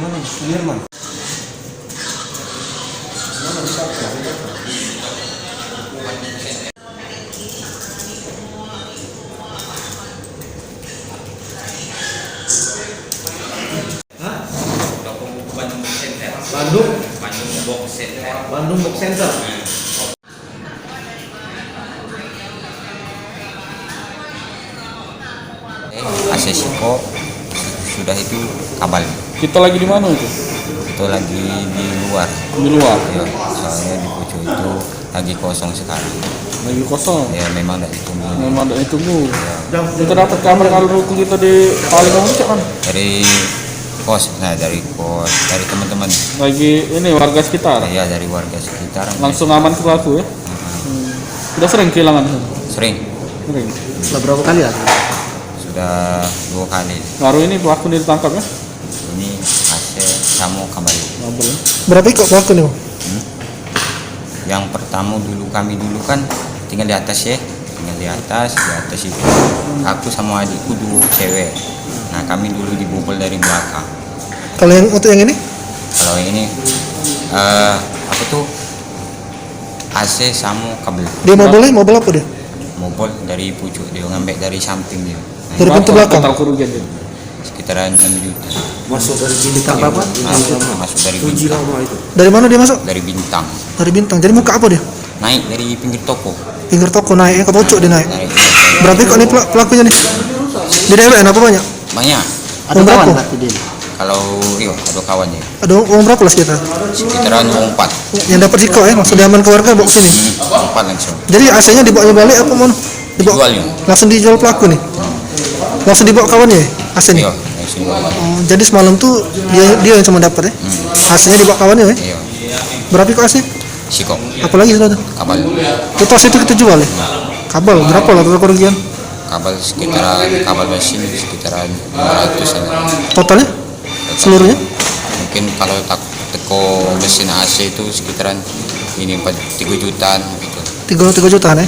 mana? Sudirman. Mana bisa? Bandung Box Center. AC Siko sudah itu kabel. Kita lagi di mana itu? Itu lagi di luar. Di luar. Ya, soalnya di pucuk itu lagi kosong sekali. Lagi kosong. Ya memang tidak ditunggu. Memang tidak ditunggu. Ya. Kita dapat kabar kalau rukun kita di paling puncak kan? Dari kos, dari teman-teman. Lagi ini warga sekitar. Ya dari warga sekitar. Langsung aman ke pelaku ya? Sudah sering kehilangan? Sering. Sudah berapa kali ya? Sudah 2 kali. Baru ini pelaku ditangkap ya? Ini AC kamu kembali. Berapa ikut pelaku nih? Yang pertama kami dulu kan tinggal di atas ya. Di atas itu aku sama adikku dulu cewek. Nah kami dulu dibobol dari belakang. Kalau yang untuk yang ini? Kalau yang ini apa tuh AC sama kabel. Dia mobil apa dia? Mobil dari pucuk dia ngambil dari samping dia. Nah, Dari pintu belakang. Total kerugian dia. sekitaran 6 juta. Masuk dari bintang apa? Masuk dari bintang. Dari mana dia masuk? Dari bintang. Dari bintang. Jadi muka apa dia? Naik dari pinggir toko. Pinggir toko naik ke pojok dia naik. Naik. Berapa kok nih pelakunya nih? Di daerah apa banyak? Banyak. Ada berapa? Kalau ada kawannya. Ada uang berapa lah sekitar? Sekitaran 4. Yang dapat Ziko ya, maksud diaman keluarga bawa sini. 4 langsung. Jadi AC-nya dibawanya balik apa mana? Dijualnya. Langsung dijual pelaku nih. Langsung dibawa kawannya ya? AC-nya. Iya, langsung dijual. Oh, jadi semalam tuh dia yang cuma dapat ya? AC-nya dibawa kawannya ya? Iya. Berapa kok AC? Sikok. Apalagi sudah ada? Kabel. Itu AC itu kita jual ya? Kabel berapa lah total kerugian? Kabel kabel mesin sekitaran 500 an. Totalnya? Seluruhnya? Mungkin kalau teko mesin AC itu sekitaran 3 jutaan gitu. 3 jutaan ya?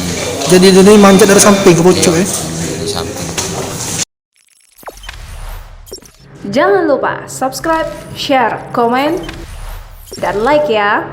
Jadi ini manjat dari samping ke pucuk ya? Dari samping. Jangan lupa subscribe, share, komen, dan like ya.